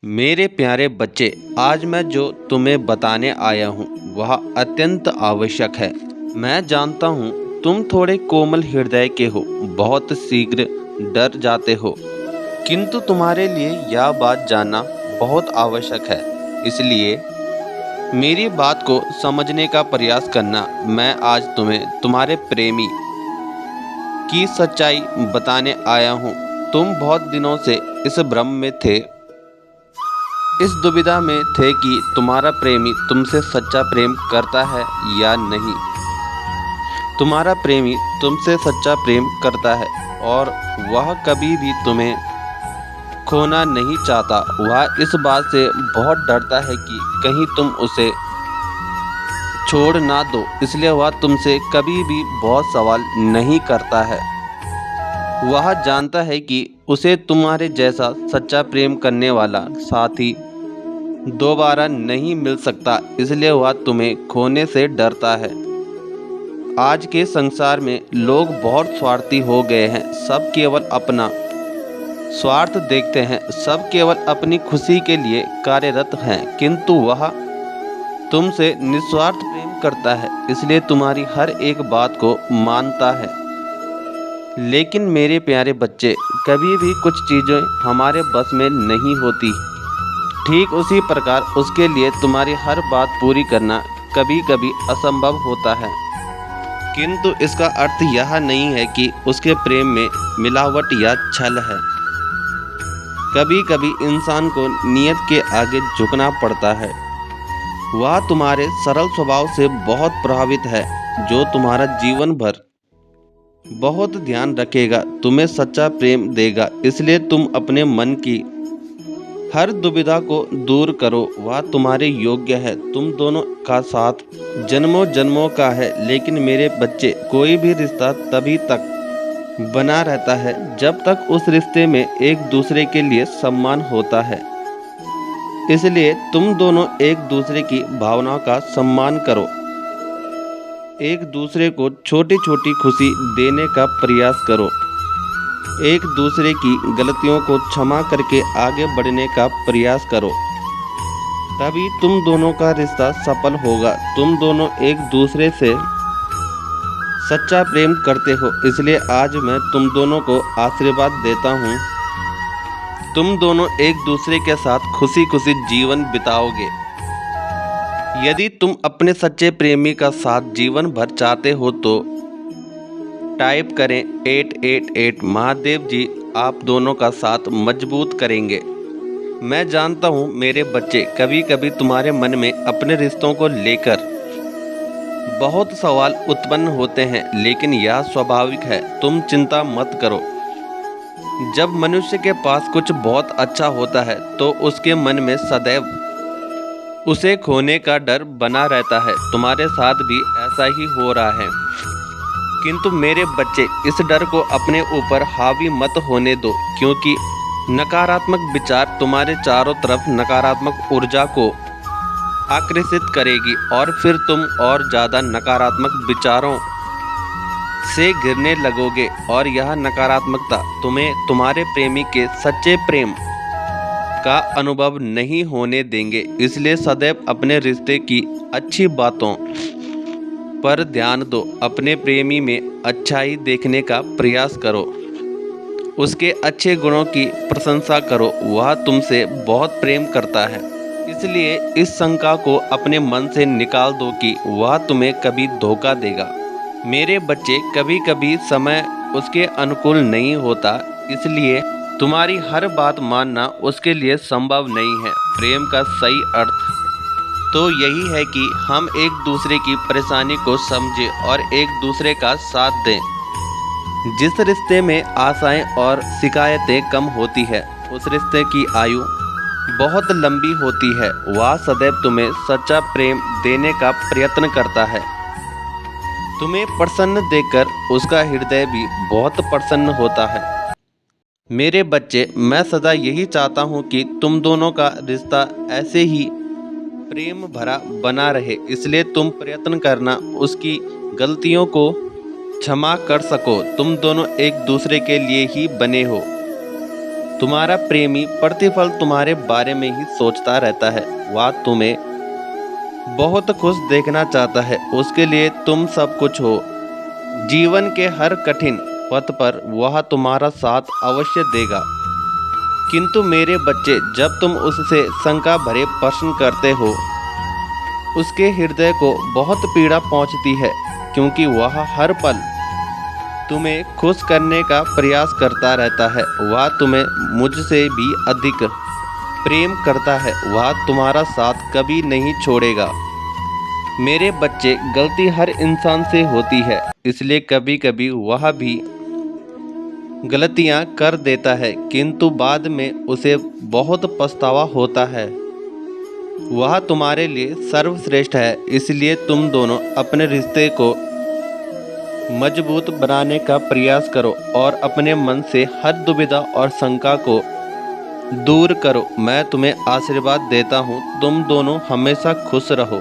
मेरे प्यारे बच्चे, आज मैं जो तुम्हें बताने आया हूँ वह अत्यंत आवश्यक है। मैं जानता हूँ तुम थोड़े कोमल हृदय के हो, बहुत शीघ्र डर जाते हो, किंतु तुम्हारे लिए यह बात जानना बहुत आवश्यक है। इसलिए मेरी बात को समझने का प्रयास करना। मैं आज तुम्हें तुम्हारे प्रेमी की सच्चाई बताने आया हूँ। तुम बहुत दिनों से इस भ्रम में थे, इस दुविधा में थे कि तुम्हारा प्रेमी तुमसे सच्चा प्रेम करता है या नहीं। तुम्हारा प्रेमी तुमसे सच्चा प्रेम करता है और वह कभी भी तुम्हें खोना नहीं चाहता। वह इस बात से बहुत डरता है कि कहीं तुम उसे छोड़ ना दो, इसलिए वह तुमसे कभी भी बहुत सवाल नहीं करता है। वह जानता है कि उसे तुम्हारे जैसा सच्चा प्रेम करने वाला साथी दोबारा नहीं मिल सकता, इसलिए वह तुम्हें खोने से डरता है। आज के संसार में लोग बहुत स्वार्थी हो गए हैं। सब केवल अपना स्वार्थ देखते हैं, सब केवल अपनी खुशी के लिए कार्यरत हैं, किंतु वह तुमसे निस्वार्थ प्रेम करता है, इसलिए तुम्हारी हर एक बात को मानता है। लेकिन मेरे प्यारे बच्चे, कभी भी कुछ चीज़ें हमारे बस में नहीं होती। ठीक उसी प्रकार उसके लिए तुम्हारी हर बात पूरी करना कभी कभी असंभव होता है, किंतु इसका अर्थ यह नहीं है कि उसके प्रेम में मिलावट या छल है। कभी कभी इंसान को नियत के आगे झुकना पड़ता है। वह तुम्हारे सरल स्वभाव से बहुत प्रभावित है, जो तुम्हारा जीवन भर बहुत ध्यान रखेगा, तुम्हें सच्चा प्रेम देगा। इसलिए तुम अपने मन की हर दुविधा को दूर करो। वह तुम्हारे योग्य है। तुम दोनों का साथ जन्मों जन्मों का है। लेकिन मेरे बच्चे, कोई भी रिश्ता तभी तक बना रहता है जब तक उस रिश्ते में एक दूसरे के लिए सम्मान होता है। इसलिए तुम दोनों एक दूसरे की भावनाओं का सम्मान करो। एक दूसरे को छोटी छोटी खुशी देने का प्रयास करो। एक दूसरे की गलतियों को क्षमा करके आगे बढ़ने का प्रयास करो। तभी तुम दोनों का रिश्ता सफल होगा। तुम दोनों एक दूसरे से सच्चा प्रेम करते हो, इसलिए आज मैं तुम दोनों को आशीर्वाद देता हूँ। तुम दोनों एक दूसरे के साथ खुशी खुशी जीवन बिताओगे। यदि तुम अपने सच्चे प्रेमी का साथ जीवन भर चाहते हो तो टाइप करें 888। महादेव जी आप दोनों का साथ मजबूत करेंगे। मैं जानता हूँ मेरे बच्चे, कभी कभी तुम्हारे मन में अपने रिश्तों को लेकर बहुत सवाल उत्पन्न होते हैं, लेकिन यह स्वाभाविक है। तुम चिंता मत करो। जब मनुष्य के पास कुछ बहुत अच्छा होता है तो उसके मन में सदैव उसे खोने का डर बना रहता है। तुम्हारे साथ भी ऐसा ही हो रहा है, किंतु मेरे बच्चे, इस डर को अपने ऊपर हावी मत होने दो, क्योंकि नकारात्मक विचार तुम्हारे चारों तरफ नकारात्मक ऊर्जा को आकर्षित करेगी और फिर तुम और ज़्यादा नकारात्मक विचारों से घिरने लगोगे और यह नकारात्मकता तुम्हें तुम्हारे प्रेमी के सच्चे प्रेम का अनुभव नहीं होने देंगे। इसलिए सदैव अपने रिश्ते की अच्छी बातों पर ध्यान दो। अपने प्रेमी में अच्छाई देखने का प्रयास करो। उसके अच्छे गुणों की प्रशंसा करो। वह तुमसे बहुत प्रेम करता है, इसलिए इस शंका को अपने मन से निकाल दो कि वह तुम्हें कभी धोखा देगा। मेरे बच्चे, कभी कभी समय उसके अनुकूल नहीं होता, इसलिए तुम्हारी हर बात मानना उसके लिए संभव नहीं है। प्रेम का सही अर्थ तो यही है कि हम एक दूसरे की परेशानी को समझें और एक दूसरे का साथ दें। जिस रिश्ते में आशाएं और शिकायतें कम होती है, उस रिश्ते की आयु बहुत लंबी होती है। वह सदैव तुम्हें सच्चा प्रेम देने का प्रयत्न करता है। तुम्हें प्रसन्न देखकर उसका हृदय भी बहुत प्रसन्न होता है। मेरे बच्चे, मैं सदा यही चाहता हूँ कि तुम दोनों का रिश्ता ऐसे ही प्रेम भरा बना रहे, इसलिए तुम प्रयत्न करना उसकी गलतियों को क्षमा कर सको। तुम दोनों एक दूसरे के लिए ही बने हो। तुम्हारा प्रेमी प्रतिपल तुम्हारे बारे में ही सोचता रहता है। वह तुम्हें बहुत खुश देखना चाहता है, उसके लिए तुम सब कुछ हो। जीवन के हर कठिन पथ पर वह तुम्हारा साथ अवश्य देगा। किंतु मेरे बच्चे, जब तुम उससे शंका भरे प्रश्न करते हो, उसके हृदय को बहुत पीड़ा पहुंचती है, क्योंकि वह हर पल तुम्हें खुश करने का प्रयास करता रहता है। वह तुम्हें मुझसे भी अधिक प्रेम करता है। वह तुम्हारा साथ कभी नहीं छोड़ेगा। मेरे बच्चे, गलती हर इंसान से होती है, इसलिए कभी कभी वह भी गलतियां कर देता है, किंतु बाद में उसे बहुत पछतावा होता है। वह तुम्हारे लिए सर्वश्रेष्ठ है, इसलिए तुम दोनों अपने रिश्ते को मजबूत बनाने का प्रयास करो और अपने मन से हर दुविधा और शंका को दूर करो। मैं तुम्हें आशीर्वाद देता हूँ, तुम दोनों हमेशा खुश रहो।